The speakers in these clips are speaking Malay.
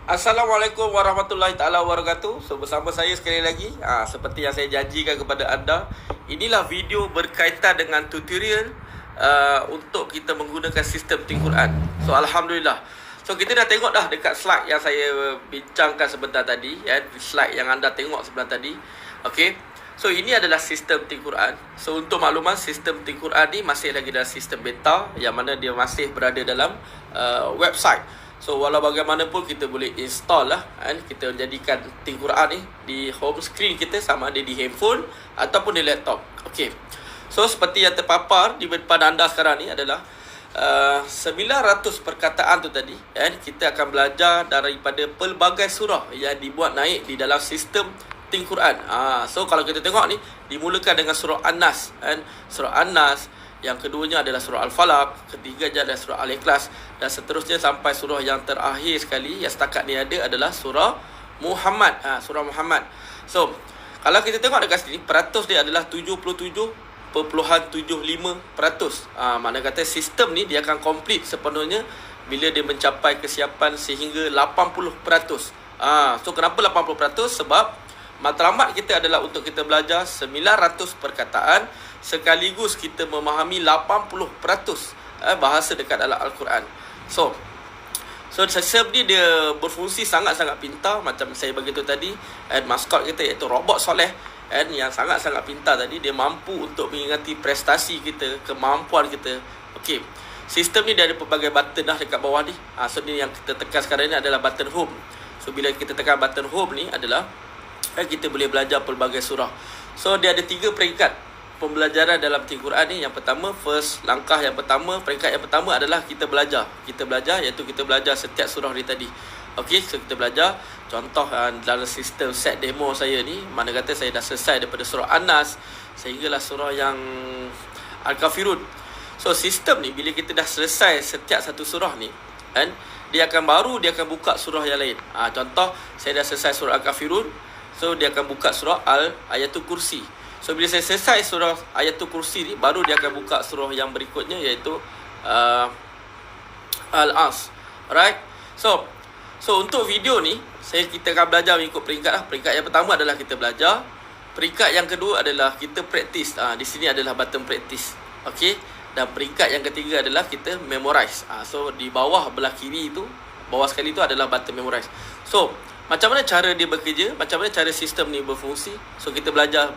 Assalamualaikum warahmatullahi taala wabarakatuh. So bersama saya sekali lagi, seperti yang saya janjikan kepada anda, inilah video berkaitan dengan tutorial untuk kita menggunakan sistem Think Quran. So alhamdulillah. So kita dah tengok dah dekat slide yang saya bincangkan sebentar tadi, ya, slide yang anda tengok sebentar tadi. Okey. So ini adalah sistem Think Quran. So untuk makluman, sistem Think Quran ni masih lagi dalam sistem beta, yang mana dia masih berada dalam website. So walau bagaimanapun kita boleh install lah kan. Kita jadikan Think Quran ni di home screen kita, sama ada di handphone ataupun di laptop. Okey. So seperti yang terpapar di depan anda sekarang ni adalah 900 perkataan tu tadi, kan. Kita akan belajar daripada pelbagai surah yang dibuat naik di dalam sistem Think Quran. So kalau kita tengok ni, dimulakan dengan surah An-Nas, kan. Surah An-Nas, yang keduanya adalah surah Al-Falaq, ketiganya adalah surah Al-Ikhlas, dan seterusnya sampai surah yang terakhir sekali yang setakat ni ada adalah surah Muhammad. Surah Muhammad. So kalau kita tengok dekat sini, peratus dia adalah 77.75%. Mana kata sistem ni dia akan komplit sepenuhnya bila dia mencapai kesiapan sehingga 80%. So kenapa 80%? Sebab matlamat kita adalah untuk kita belajar 900 perkataan sekaligus kita memahami 80% bahasa dekat dalam Al-Quran. So sistem ni dia berfungsi sangat-sangat pintar. Macam saya beritahu tadi, maskot kita iaitu robot soleh, yang sangat-sangat pintar tadi. Dia mampu untuk mengingati prestasi kita, kemampuan kita. Okey, sistem ni dia ada pelbagai button dah dekat bawah ni. So ni yang kita tekan sekarang ni adalah button home. So bila kita tekan button home ni adalah kita boleh belajar pelbagai surah. So dia ada 3 peringkat pembelajaran dalam Think Quran ni. Yang pertama, langkah yang pertama, peringkat yang pertama adalah kita belajar, iaitu kita belajar setiap surah ni tadi. Okey, so kita belajar. Contoh dalam sistem set demo saya ni, mana kata saya dah selesai daripada surah An-Nas sehinggalah surah yang Al-Kafirun. So sistem ni bila kita dah selesai setiap satu surah ni, kan, dia akan buka surah yang lain. Contoh saya dah selesai surah Al-Kafirun, so dia akan buka surah Ayatul Kursi. So bila saya selesai surah Ayatul Kursi ni, baru dia akan buka surah yang berikutnya, iaitu Al-As. Alright. So untuk video ni kita akan belajar mengikut peringkat lah. Peringkat yang pertama adalah kita belajar. Peringkat yang kedua adalah kita praktis. Di sini adalah button praktis. Okey. Dan peringkat yang ketiga adalah kita memorize. So di bawah belah kiri tu, bawah sekali tu adalah button memorize. So macam mana cara dia bekerja, macam mana cara sistem ni berfungsi. So kita belajar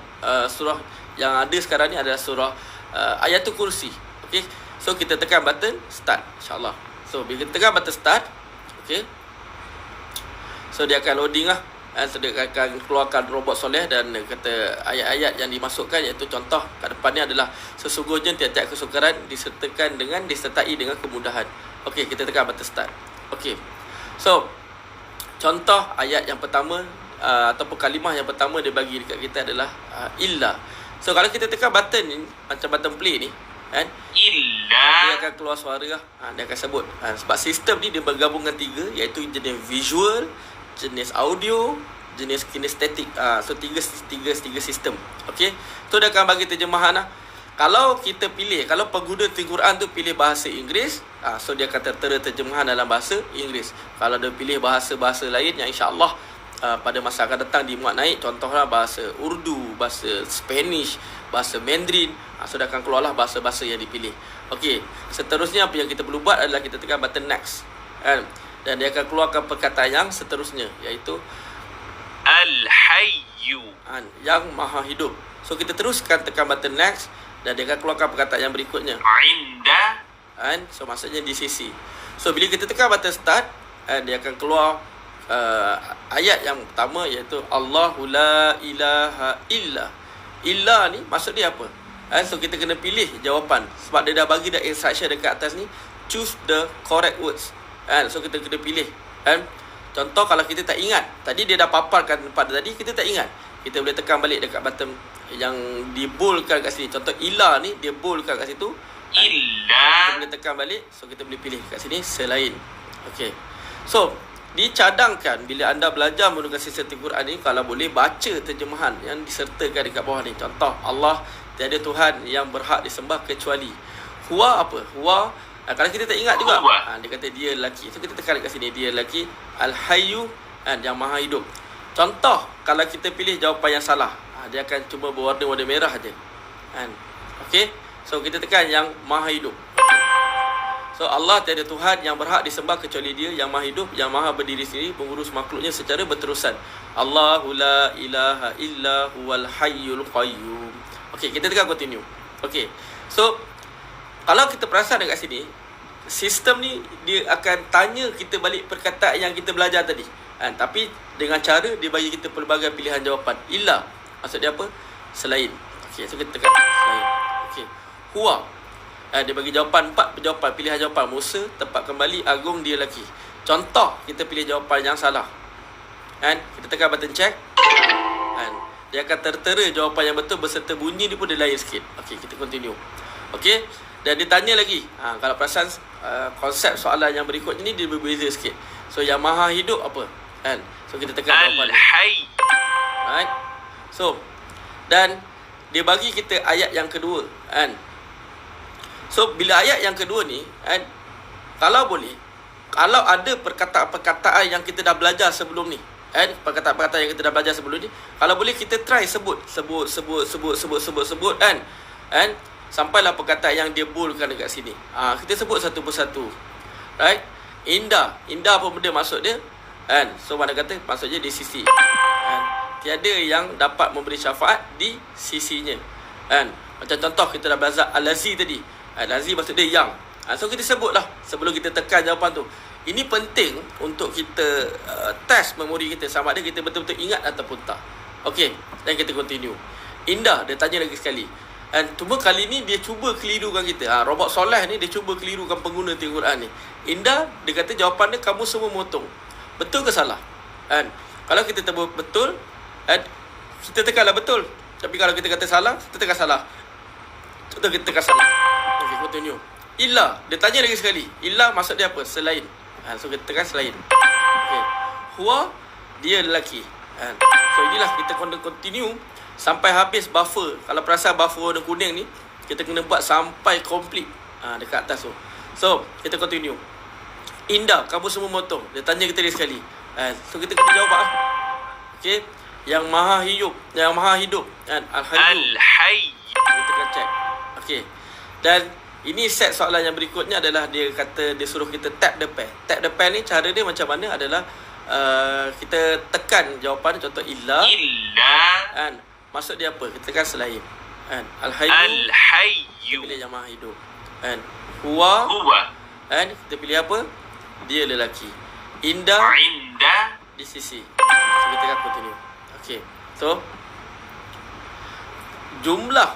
surah yang ada sekarang ni adalah surah Ayatul Kursi. Okey. So kita tekan button start, insya-Allah. So bila kita tekan button start, okey, so dia akan loading lah. So dia akan keluarkan robot soleh dan kata ayat-ayat yang dimasukkan, iaitu contoh kat depan ni adalah sesungguhnya tiap-tiap kesukaran disertai dengan kemudahan. Okey, kita tekan button start. Okey. So contoh ayat yang pertama ataupun kalimah yang pertama dia bagi dekat kita adalah illa. So kalau kita tekan button ni, macam button play ni, kan, illa, dia akan keluar suara lah. Dia akan sebut. Sebab sistem ni dia bergabungkan 3, iaitu jenis visual, jenis audio, jenis kinestetik. So tiga sistem. Okey. So dia akan bagi terjemahan lah. Kalau kita pilih, kalau pengguna Think Quran tu pilih bahasa Inggeris, so dia akan tertera terjemahan dalam bahasa Inggeris. Kalau dia pilih bahasa-bahasa lain yang insya-Allah pada masa akan datang dimuat naik, contohlah bahasa Urdu, bahasa Spanish, bahasa Mandarin, so dia akan keluarlah bahasa-bahasa yang dipilih. Okey, seterusnya apa yang kita perlu buat adalah kita tekan button next, kan? Dan dia akan keluarkan perkataan yang seterusnya, iaitu Al-Hayyu, yang Maha Hidup. So kita teruskan tekan button next dan dia akan keluarkan perkataan yang berikutnya, Inda, kan? So maksudnya di sisi. So bila kita tekan button start, dia akan keluar ayat yang pertama, iaitu Allahu la ilaha illa. Illa ni maksud dia apa? So kita kena pilih jawapan, sebab dia dah bagi dah instruction dekat atas ni, choose the correct words. So kita kena pilih, kan? Contoh kalau kita tak ingat, tadi dia dah paparkan pada tadi, kita tak ingat, kita boleh tekan balik dekat button yang diboldkan kat sini. Contoh illa ni dia boldkan kat situ, illa, kita boleh tekan balik. So kita boleh pilih kat sini selain. Okey. So dicadangkan bila anda belajar menggunakan sistem Think Quran ni, kalau boleh baca terjemahan yang disertakan dekat bawah ni. Contoh, Allah, tiada Tuhan yang berhak disembah kecuali. Huwa apa? Huwa Kalau kita tak ingat juga, dia kata dia lelaki. So kita tekan dekat sini, dia lelaki. Al-Hayyu, yang maha hidup. Contoh, kalau kita pilih jawapan yang salah, dia akan cuma berwarna-warna merah je. Okey. So kita tekan yang maha hidup. So Allah tiada Tuhan yang berhak disembah kecuali Dia yang maha hidup, yang maha berdiri sendiri, pengurus makhluknya secara berterusan. Allahu la ilaha illa huwal hayyul qayyum. Okey, kita tekan continue. Okey. So kalau kita perasan dekat sini, sistem ni dia akan tanya kita balik perkataan yang kita belajar tadi. Tapi dengan cara dia bagi kita pelbagai pilihan jawapan. Illa, maksud dia apa? Selain. Okey, so kita tekan selain. Okey. Huwa, dia bagi jawapan 4 jawapan, pilihan jawapan. Musa, tempat kembali, agung, dia lelaki. Contoh, kita pilih jawapan yang salah. Kita tekan button check. Dia akan tertera jawapan yang betul beserta bunyi dia pun dia lain sikit. Okey, kita continue. Okey, dan dia tanya lagi. Kalau perasan konsep soalan yang berikutnya ni dia berbeza sikit. So yang maha hidup apa? So kita tekan jawapan Al-Hayy. Right. So dan dia bagi kita ayat yang kedua. So bila ayat yang kedua ni, kalau boleh, kalau ada perkataan-perkataan yang kita dah belajar sebelum ni, perkataan-perkataan yang kita dah belajar sebelum ni, kalau boleh kita try sebut sampailah perkataan yang dia boldkan dekat sini. Kita sebut satu persatu. Right? Indah apa benda maksud dia? So mana kata maksudnya di sisi. Tiada yang dapat memberi syafaat di sisinya. Macam contoh kita dah belajar Al-Lazi tadi. Al-Lazi maksud dia yang. So kita sebutlah sebelum kita tekan jawapan tu. Ini penting untuk kita test memori kita sama ada kita betul-betul ingat ataupun tak. Okey, dan kita continue. Indah, dia tanya lagi sekali. Cuma kali ni dia cuba kelirukan kita. Robot soleh ni dia cuba kelirukan pengguna Al-Quran ni. Indah, dia kata jawapan dia kamu semua motong. Betul ke salah? Kalau kita tebuk betul, kita tekanlah betul. Tapi kalau kita kata salah, kita tekan salah. Contoh kita tekan salah. Okey, continue. Illa, dia tanya lagi sekali. Illa maksud dia apa? Selain. So kita tekan selain. Okey. Huwa, dia lelaki. So inilah kita continue sampai habis buffer. Kalau perasan buffer warna kuning ni, kita kena buat sampai complete dekat atas tu. So kita continue. Indah, kamu semua motong. Dia tanya kita lagi sekali. So kita kena jawab Okey. Yang maha hidup, Al-Hayy. Kita tekan check. Okey. Dan ini set soalan yang berikutnya adalah dia kata dia suruh kita tap the pen. Tap the pen ni cara dia macam mana adalah kita tekan jawapan contoh illa. Maksud dia apa? Kita tekan selain. Al-Hayyu. Pilih yang maha hidup. Huwa. Kita pilih apa? Dia lelaki. Indah. Di sisi. So kita tekan continue. Okey. So jumlah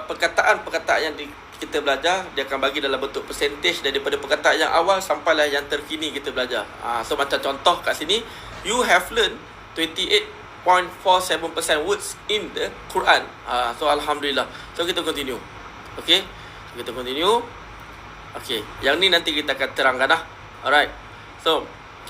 perkataan-perkataan yang kita belajar dia akan bagi dalam bentuk percentage daripada perkataan yang awal sampailah yang terkini kita belajar. So macam contoh kat sini, you have learned 28.47% words in the Quran. So alhamdulillah. So kita continue. Okey. Kita continue. Okey, yang ni nanti kita akan terangkan dah. Alright. So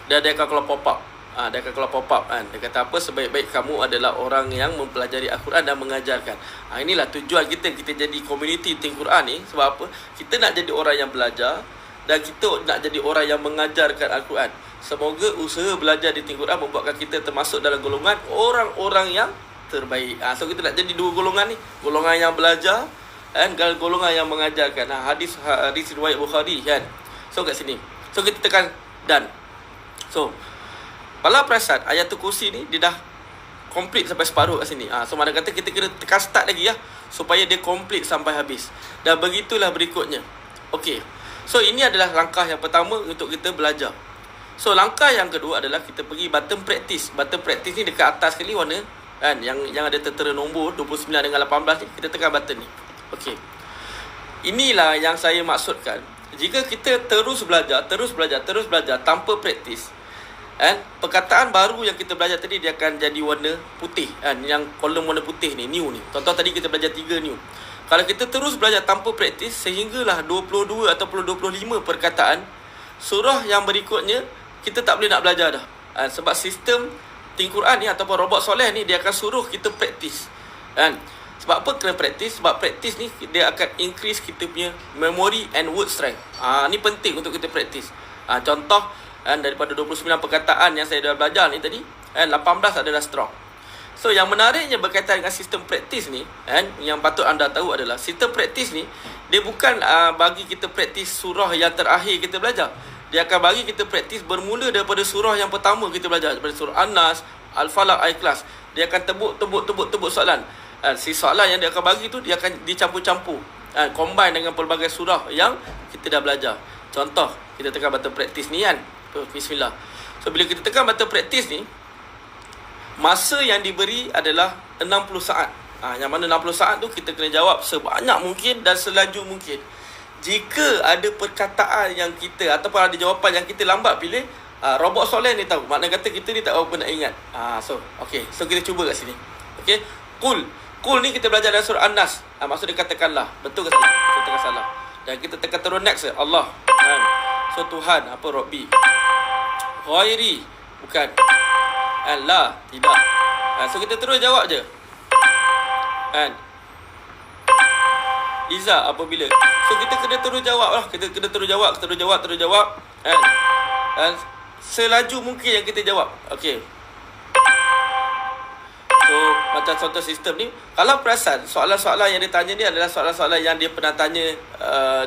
dia akan keluar pop up. Dia akan keluar pop-up kan. Dia kata apa? Sebaik-baik kamu adalah orang yang mempelajari Al-Quran dan mengajarkan. Inilah tujuan kita jadi community Think Quran ni. Sebab apa? Kita nak jadi orang yang belajar dan kita nak jadi orang yang mengajarkan Al-Quran. Semoga usaha belajar di Think Quran membuatkan kita termasuk dalam golongan orang-orang yang terbaik. So kita nak jadi dua golongan ni. Golongan yang belajar dan golongan yang mengajarkan. Hadis riwayat Bukhari kan. So kat sini. So kita tekan done. So kalau perasan ayatul kursi ni dia dah complete sampai separuh kat sini. So mana kata kita kena tekan start lagi supaya dia complete sampai habis. Dan begitulah berikutnya. Okey. So ini adalah langkah yang pertama untuk kita belajar. So langkah yang kedua adalah kita pergi button practice. Button practice ni dekat atas sekali warna kan yang ada tertera nombor 29 dengan 18 ni, kita tekan button ni. Okey. Inilah yang saya maksudkan. Jika kita terus belajar tanpa praktis, perkataan baru yang kita belajar tadi dia akan jadi warna putih yang kolom warna putih ni, new ni. Contoh tadi kita belajar 3 new. Kalau kita terus belajar tanpa praktis sehinggalah 22 ataupun 25 perkataan, surah yang berikutnya kita tak boleh nak belajar dah. Sebab sistem Think Quran ni ataupun robot soleh ni dia akan suruh kita praktis. Sebab apa kena praktis? Sebab praktis ni dia akan increase kita punya memory and word strength. Ni penting untuk kita praktis. Contoh daripada 29 perkataan yang saya dah belajar ni tadi, 18 adalah strong. So yang menariknya berkaitan dengan sistem praktis ni, yang patut anda tahu adalah sistem praktis ni dia bukan bagi kita praktis surah yang terakhir kita belajar. Dia akan bagi kita praktis bermula daripada surah yang pertama kita belajar, daripada surah An-Nas, Al-Falaq, Al-Ikhlas. Dia akan tebuk soalan. Si soalan yang dia akan bagi tu dia akan dicampur-campur, combine dengan pelbagai surah yang kita dah belajar. Contoh, kita tekan button praktis ni kan. Bismillah. So bila kita tekan button praktis ni, masa yang diberi adalah 60 saat. Yang mana 60 saat tu kita kena jawab sebanyak mungkin dan selaju mungkin. Jika ada perkataan yang kita ataupun ada jawapan yang kita lambat pilih, robot soalan ni tahu. Makna kata kita ni tak apa nak ingat. So kita cuba kat sini. Okay. Qul ni kita belajar dalam surah An-Nas. Maksud dia katakanlah. Betul ke salah? Kita tekan salah. Dan kita tekan terus next. Allah. So Tuhan. Apa? Rabbi. Ghairi. Bukan. La. Tidak. So kita terus jawab je. Iza. Apabila. So kita kena terus jawab lah. Kita kena terus jawab. Terus jawab. Selaju mungkin yang kita jawab. Okay. So macam contoh sistem ni, kalau perasan soalan-soalan yang dia tanya ni adalah soalan-soalan yang dia pernah tanya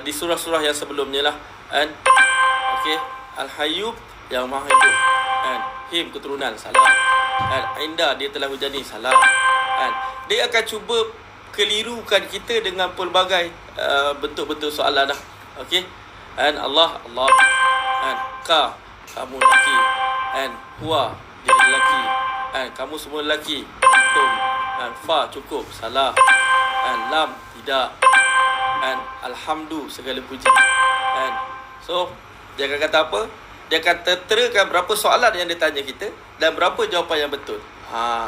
di surah-surah yang sebelumnya lah. Okay. Al-Hayyub, yang maha hidup. Him, keturunan, salah. Inda, dia telah hujani, salah. Dia akan cuba kelirukan kita dengan pelbagai bentuk-bentuk soalan dah. Okay. Allah, ka, kamu lelaki. Huwa, dia lelaki. Kamu semua lelaki. Antum. Fa, cukup, salah. Lam, tidak. Alhamdu, segala puji. So dia akan kata apa? Dia akan terterakan berapa soalan yang dia tanya kita dan berapa jawapan yang betul.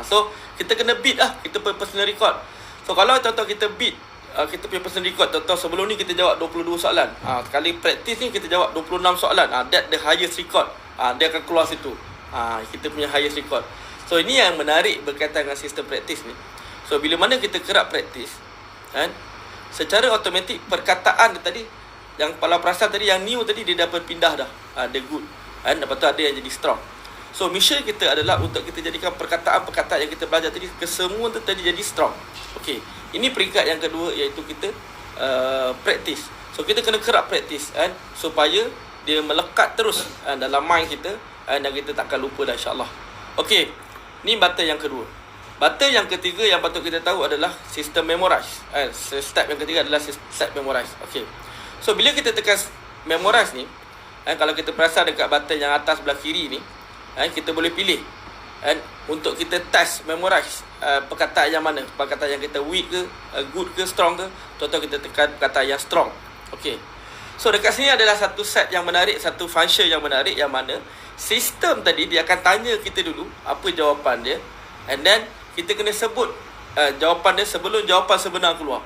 So kita kena beat lah kita punya personal record. So kalau contoh kita beat kita punya personal record, contoh sebelum ni kita jawab 22 soalan. Sekali praktis ni kita jawab 26 soalan. That the highest record. Dia akan keluar situ. Kita punya highest record. So ini yang menarik berkaitan dengan sistem praktis ni. So bila mana kita kerap praktis, secara automatik perkataan dia tadi, yang kepala perasan tadi, yang new tadi, dia dapat pindah dah. Dia good. Lepas tu ada yang jadi strong. So mission kita adalah untuk kita jadikan perkataan-perkataan yang kita belajar tadi, kesemua tu tadi jadi strong. Okay. Ini peringkat yang kedua, iaitu kita praktis. So kita kena kerap praktis supaya dia melekat terus dalam mind kita, dan kita takkan lupa dah, insyaAllah. Okay. Ni button yang kedua. Button yang ketiga yang patut kita tahu adalah sistem memorize. Step yang ketiga adalah step memorize. Okay. So bila kita tekan memorize ni, kalau kita perasan dekat button yang atas belah kiri ni, kita boleh pilih untuk kita test memorize perkataan yang mana, perkataan yang kita weak ke, good ke, strong ke. Contoh kita tekan perkataan yang strong. Okay. So dekat sini adalah satu set yang menarik, satu function yang menarik, yang mana sistem tadi dia akan tanya kita dulu apa jawapan dia, and then kita kena sebut jawapan dia sebelum jawapan sebenar keluar.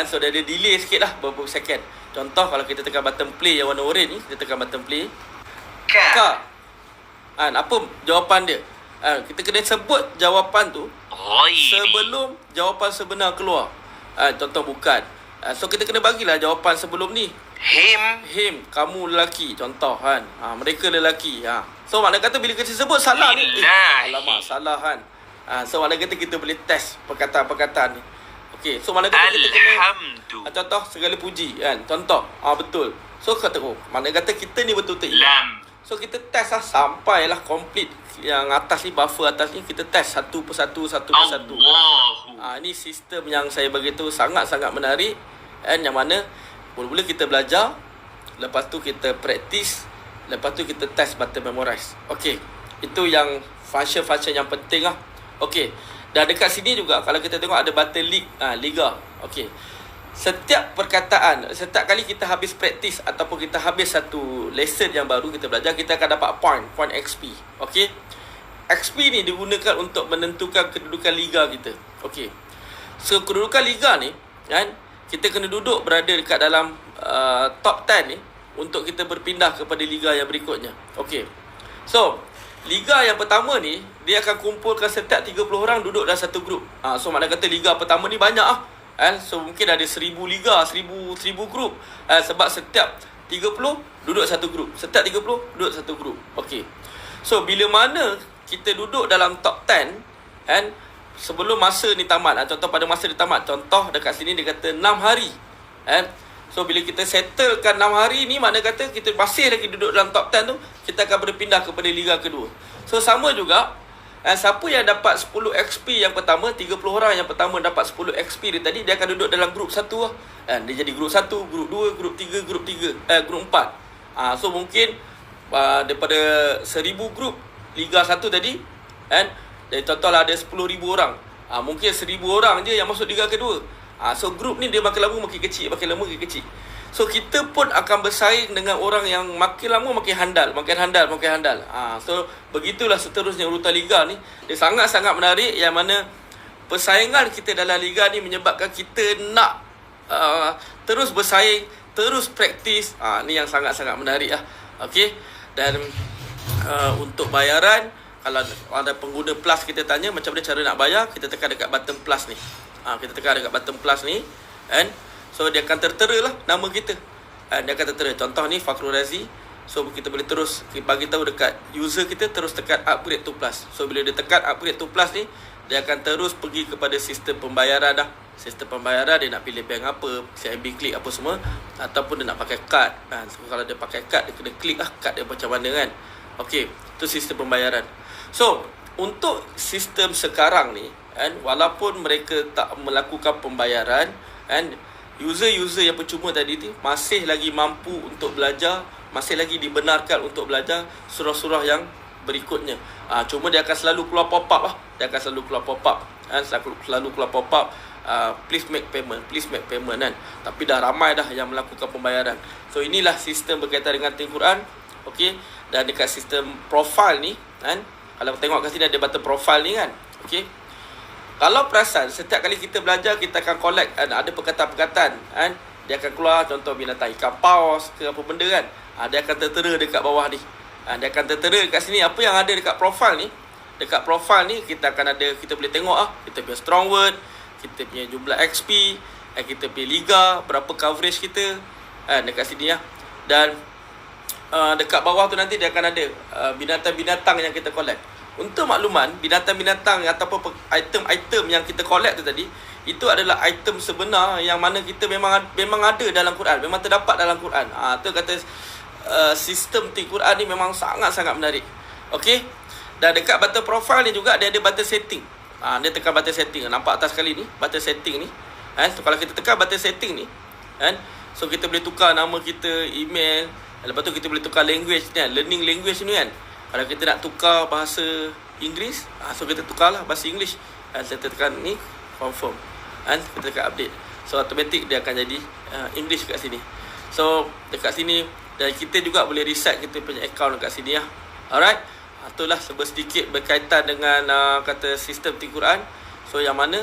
So dia ada delay sikit lah, beberapa second. Contoh kalau kita tekan button play yang warna orange ni, kita tekan button play. Ka. Apa jawapan dia? Kita kena sebut jawapan tu sebelum jawapan sebenar keluar. Contoh bukan. So kita kena bagilah jawapan sebelum ni. Him, kamu lelaki. Contoh mereka lelaki. So makna kata bila kita sebut salah ni, alamak, salah kan. So makna kata kita boleh test perkataan-perkataan ni. Okay, so makna kata kita kena contoh segala puji kan. Contoh, betul. So kata makna kata kita ni betul-betul ingat. So kita test lah sampailah complete. Yang atas ni, buffer atas ni, kita test satu persatu. Ini sistem yang saya beritahu sangat-sangat menarik, yang mana mula-mula kita belajar, lepas tu kita praktis, lepas tu kita test button memorize. Okay, itu yang function-function yang penting lah. Okay, dan dekat sini juga kalau kita tengok ada button liga. Okay, setiap perkataan, setiap kali kita habis praktis ataupun kita habis satu lesson yang baru kita belajar, kita akan dapat point XP. Okay, XP ni digunakan untuk menentukan kedudukan liga kita. Okay, so kedudukan liga ni kita kena duduk berada dekat dalam top 10 ni untuk kita berpindah kepada liga yang berikutnya. Okay, so liga yang pertama ni dia akan kumpulkan setiap 30 orang duduk dalam satu grup. So makna kata liga pertama ni banyak So mungkin ada 1000 liga, 1000 grup. Sebab setiap 30 duduk satu grup. Setiap 30 duduk satu grup. Okey. So bila mana kita duduk dalam top 10 sebelum masa ni tamat, contoh pada masa dia tamat, contoh dekat sini dia kata 6 hari. So bila kita settlekan 6 hari ni, makna kata kita masih lagi duduk dalam top 10 tu, kita akan berpindah kepada liga kedua. So sama juga, siapa yang dapat 10 XP yang pertama, 30 orang yang pertama dapat 10 XP dia tadi, dia akan duduk dalam grup 1 lah. Dia jadi grup 1, grup 2, grup 3, grup 4. So mungkin daripada 1000 grup liga 1 tadi, dan contohlah ada 10,000 orang, mungkin 1,000 orang je yang masuk liga kedua. So grup ni dia makin lama makin kecil, makin lama makin kecil. So kita pun akan bersaing dengan orang yang makin lama makin handal. So begitulah seterusnya urutan liga ni. Dia sangat-sangat menarik, yang mana persaingan kita dalam liga ni menyebabkan kita nak terus bersaing, terus praktis. Ni yang sangat-sangat menarik lah. Okey. Dan untuk bayaran, kalau ada pengguna plus kita tanya macam mana cara nak bayar, kita tekan dekat button plus ni. Kita tekan dekat button plus ni, so dia akan tertera lah nama kita. Dia akan tertera. Contoh ni Fakhrul Razi. So kita boleh terus bagi tahu dekat user kita, terus tekan upgrade to plus. So bila dia tekan upgrade to plus ni, dia akan terus pergi kepada sistem pembayaran dah. Sistem pembayaran, dia nak pilih bank apa, CIMB Klik apa semua, ataupun dia nak pakai kad. So kalau dia pakai kad, dia kena klik lah kad dia macam mana kan. Okey, tu sistem pembayaran. So untuk sistem sekarang ni, walaupun mereka tak melakukan pembayaran, user-user yang percuma tadi tu masih lagi mampu untuk belajar, masih lagi dibenarkan untuk belajar surah-surah yang berikutnya. Cuma dia akan selalu keluar pop-up lah. Dia akan selalu keluar pop-up, selalu keluar pop-up, please make payment kan. Tapi dah ramai dah yang melakukan pembayaran. So inilah sistem berkaitan dengan Al-Quran. Okey. Dan dekat sistem profile ni, kalau tengok kat sini ada button profile ni kan. Okey. Kalau perasan, setiap kali kita belajar, kita akan collect, ada perkataan-perkataan, dia akan keluar contoh binatang ikan paus ke apa benda kan. Dia akan tertera dekat bawah ni. Dia akan tertera dekat sini. Apa yang ada dekat profile ni, dekat profile ni kita akan ada, kita boleh tengok kita punya strong word, kita punya jumlah XP, kita punya liga, berapa coverage kita, dekat sini Dan dekat bawah tu nanti dia akan ada binatang-binatang yang kita collect. Untuk makluman, binatang-binatang ataupun item-item yang kita collect tu tadi, itu adalah item sebenar yang mana kita memang ada dalam Quran, memang terdapat dalam Quran. Tu kata sistem Al-Quran ni memang sangat-sangat menarik. Okey. Dan dekat button profile ni juga dia ada button setting. Dia tekan button setting. Nampak atas sekali ni, button setting ni. So kalau kita tekan button setting ni, so kita boleh tukar nama kita, email. Lepas tu kita boleh tukar language ni, learning language ni kan. Kalau kita nak tukar bahasa Inggeris, so kita tukarlah bahasa English. Kita tekan ni confirm, kita tekan update. So automatic dia akan jadi English kat sini. So dekat sini, dan kita juga boleh reset kita punya account dekat sini Alright. Itulah sedikit berkaitan dengan kata sistem Al-Quran. So yang mana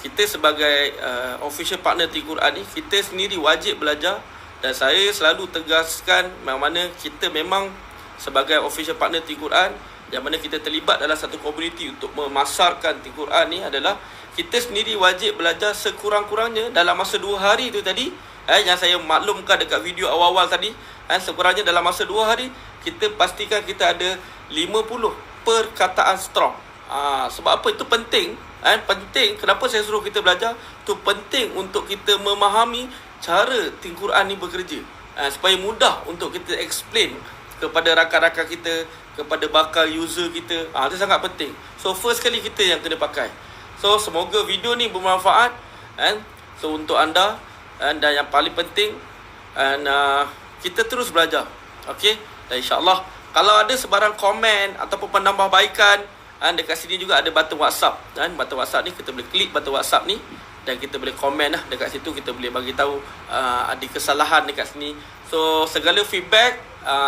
kita sebagai official partner Al-Quran ni, kita sendiri wajib belajar. Dan saya selalu tegaskan yang mana kita memang sebagai official partner Al-Quran, yang mana kita terlibat dalam satu komuniti untuk memasarkan Al-Quran ni, adalah kita sendiri wajib belajar sekurang-kurangnya dalam masa 2 hari tu tadi, yang saya maklumkan dekat video awal-awal tadi, sekurangnya dalam masa 2 hari kita pastikan kita ada 50 perkataan strong. Sebab apa itu penting? Penting. Kenapa saya suruh kita belajar? Itu penting untuk kita memahami cara Al-Quran ni bekerja, supaya mudah untuk kita explain kepada rakan-rakan kita, kepada bakal user kita. Itu sangat penting. So first kali kita yang kena pakai. So semoga video ni bermanfaat, so untuk anda, dan yang paling penting, kita terus belajar. Okey. Dan insyaAllah kalau ada sebarang komen ataupun penambahbaikan, dekat sini juga ada button WhatsApp. Button WhatsApp ni kita boleh klik button WhatsApp ni, dan kita boleh komen dekat situ. Kita boleh bagi tahu ada kesalahan dekat sini. So segala feedback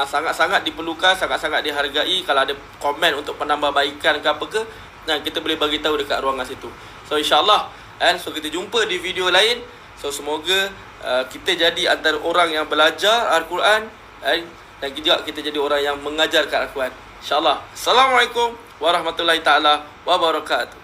sangat-sangat diperlukan, sangat-sangat dihargai. Kalau ada komen untuk penambahbaikan ke apa ke, kita boleh bagi tahu dekat ruangan situ. So insyaAllah, so kita jumpa di video lain. So semoga kita jadi antara orang yang belajar Al-Quran, dan juga kita jadi orang yang mengajarkan Al-Quran. InsyaAllah. Assalamualaikum warahmatullahi taala wabarakatuh.